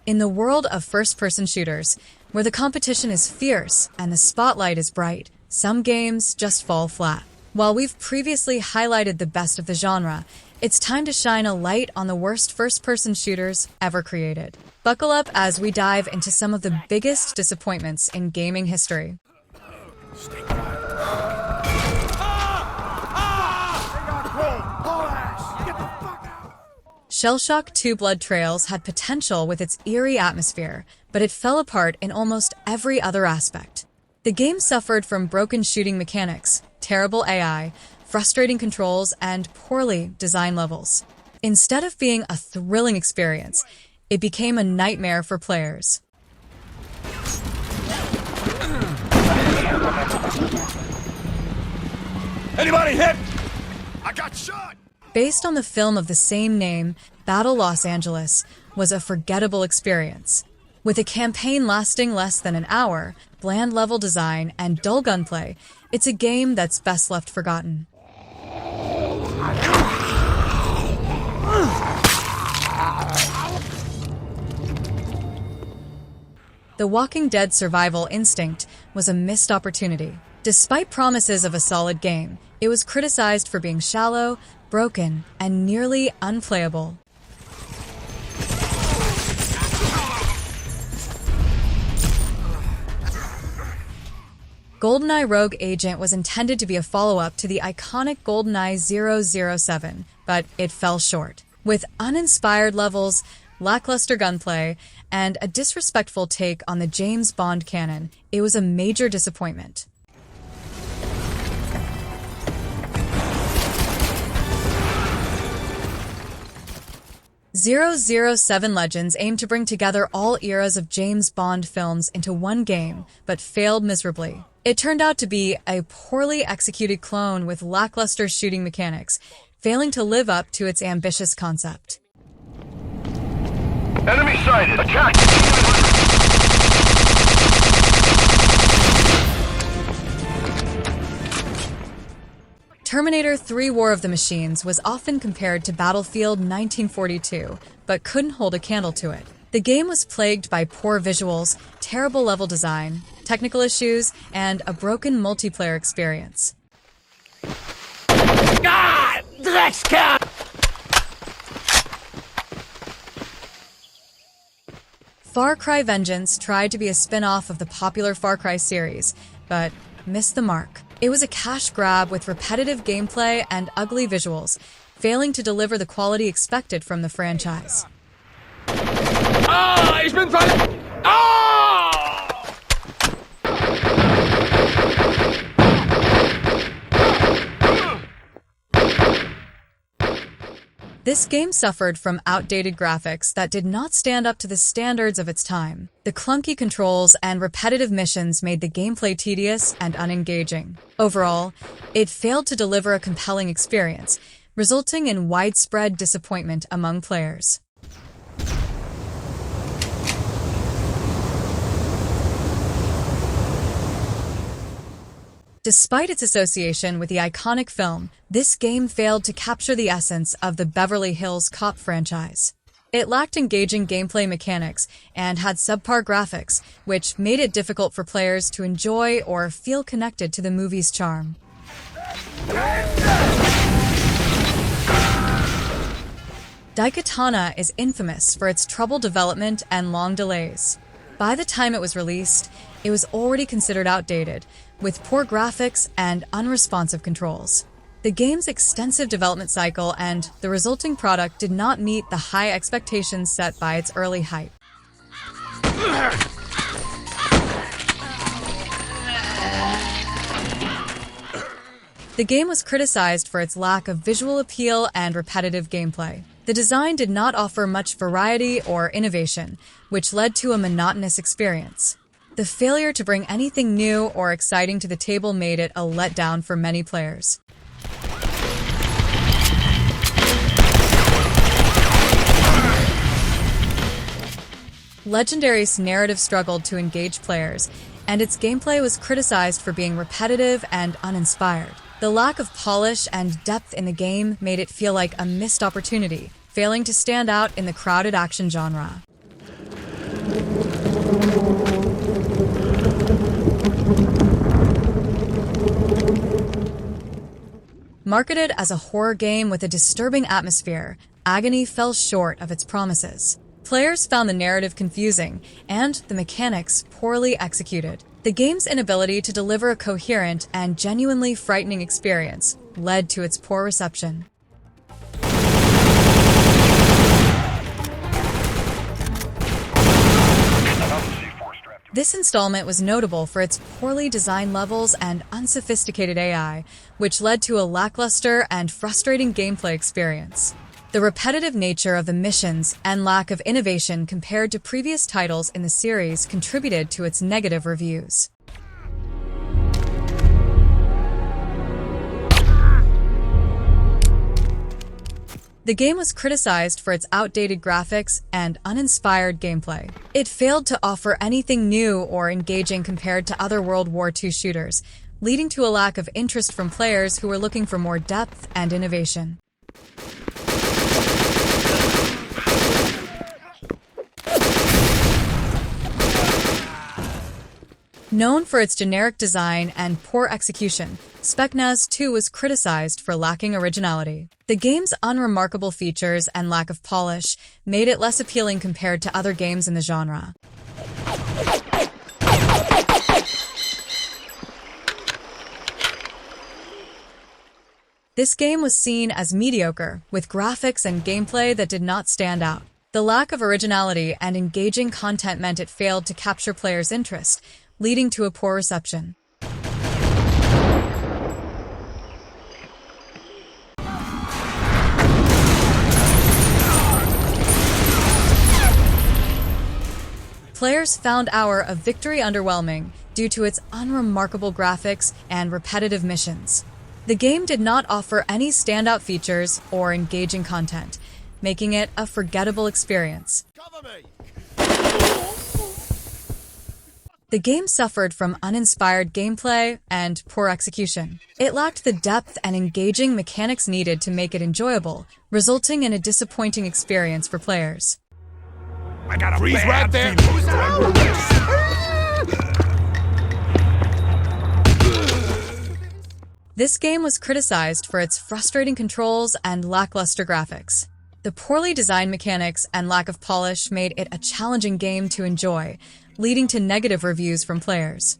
In the world of first-person shooters, where the competition is fierce and the spotlight is bright, some games just fall flat. While we've previously highlighted the best of the genre, it's time to shine a light on the worst first-person shooters ever created. Buckle up as we dive into some of the biggest disappointments in gaming history. Stay quiet. Shellshock 2 Blood Trails had potential with its eerie atmosphere, but it fell apart in almost every other aspect. The game suffered from broken shooting mechanics, terrible AI, frustrating controls, and poorly designed levels. Instead of being a thrilling experience, it became a nightmare for players. Anybody hit? I got shot! Based on the film of the same name, Battle Los Angeles was a forgettable experience. With a campaign lasting less than an hour, bland level design, and dull gunplay, it's a game that's best left forgotten. The Walking Dead survival instinct was a missed opportunity. Despite promises of a solid game, it was criticized for being shallow, broken, and nearly unplayable. GoldenEye Rogue Agent was intended to be a follow-up to the iconic GoldenEye 007, but it fell short. With uninspired levels, lackluster gunplay, and a disrespectful take on the James Bond canon, it was a major disappointment. 007 Legends aimed to bring together all eras of James Bond films into one game, but failed miserably. It turned out to be a poorly executed clone with lackluster shooting mechanics, failing to live up to its ambitious concept. Enemy sighted! Attack! Terminator 3: War of the Machines was often compared to Battlefield 1942, but couldn't hold a candle to it. The game was plagued by poor visuals, terrible level design, technical issues, and a broken multiplayer experience. God! Let's go! Far Cry Vengeance tried to be a spin-off of the popular Far Cry series, but missed the mark. It was a cash grab with repetitive gameplay and ugly visuals, failing to deliver the quality expected from the franchise. Ah! Ich bin verletzt! Ah! This game suffered from outdated graphics that did not stand up to the standards of its time. The clunky controls and repetitive missions made the gameplay tedious and unengaging. Overall, it failed to deliver a compelling experience, resulting in widespread disappointment among players. Despite its association with the iconic film, this game failed to capture the essence of the Beverly Hills Cop franchise. It lacked engaging gameplay mechanics and had subpar graphics, which made it difficult for players to enjoy or feel connected to the movie's charm. Daikatana is infamous for its troubled development and long delays. By the time it was released, it was already considered outdated, with poor graphics and unresponsive controls. The game's extensive development cycle and the resulting product did not meet the high expectations set by its early hype. The game was criticized for its lack of visual appeal and repetitive gameplay. The design did not offer much variety or innovation, which led to a monotonous experience. The failure to bring anything new or exciting to the table made it a letdown for many players. Legendary's narrative struggled to engage players, and its gameplay was criticized for being repetitive and uninspired. The lack of polish and depth in the game made it feel like a missed opportunity, failing to stand out in the crowded action genre. Marketed as a horror game with a disturbing atmosphere, Agony fell short of its promises. Players found the narrative confusing and the mechanics poorly executed. The game's inability to deliver a coherent and genuinely frightening experience led to its poor reception. This installment was notable for its poorly designed levels and unsophisticated AI, which led to a lackluster and frustrating gameplay experience. The repetitive nature of the missions and lack of innovation compared to previous titles in the series contributed to its negative reviews. The game was criticized for its outdated graphics and uninspired gameplay. It failed to offer anything new or engaging compared to other World War II shooters, leading to a lack of interest from players who were looking for more depth and innovation. Known for its generic design and poor execution, Spetsnaz 2 was criticized for lacking originality. The game's unremarkable features and lack of polish made it less appealing compared to other games in the genre. This game was seen as mediocre, with graphics and gameplay that did not stand out. The lack of originality and engaging content meant it failed to capture players' interest, leading to a poor reception. Players found Hour of Victory underwhelming due to its unremarkable graphics and repetitive missions. The game did not offer any standout features or engaging content, making it a forgettable experience. The game suffered from uninspired gameplay and poor execution. It lacked the depth and engaging mechanics needed to make it enjoyable, resulting in a disappointing experience for players. I got a freeze right there. This game was criticized for its frustrating controls and lackluster graphics. The poorly designed mechanics and lack of polish made it a challenging game to enjoy, leading to negative reviews from players.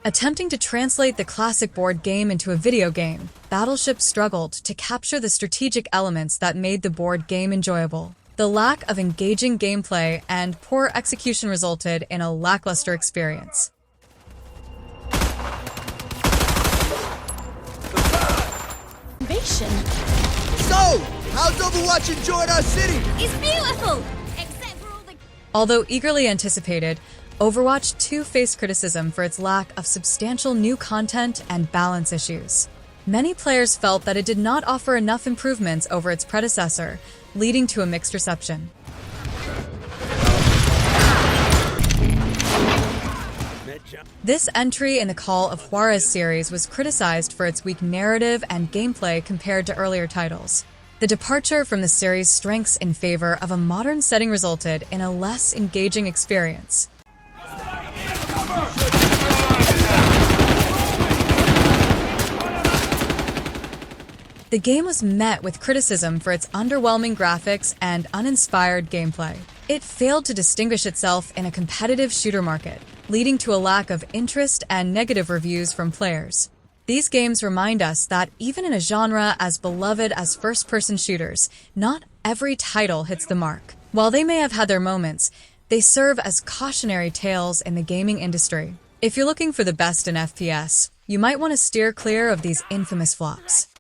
Attempting to translate the classic board game into a video game, Battleship struggled to capture the strategic elements that made the board game enjoyable. The lack of engaging gameplay and poor execution resulted in a lackluster experience. So, how's Overwatch enjoying our city? It's beautiful! Except for all the... Although eagerly anticipated, Overwatch 2 faced criticism for its lack of substantial new content and balance issues. Many players felt that it did not offer enough improvements over its predecessor, leading to a mixed reception. This entry in the Call of Juarez series was criticized for its weak narrative and gameplay compared to earlier titles. The departure from the series' strengths in favor of a modern setting resulted in a less engaging experience. The game was met with criticism for its underwhelming graphics and uninspired gameplay. It failed to distinguish itself in a competitive shooter market, leading to a lack of interest and negative reviews from players. These games remind us that even in a genre as beloved as first-person shooters, not every title hits the mark. While they may have had their moments, they serve as cautionary tales in the gaming industry. If you're looking for the best in FPS, you might want to steer clear of these infamous flops.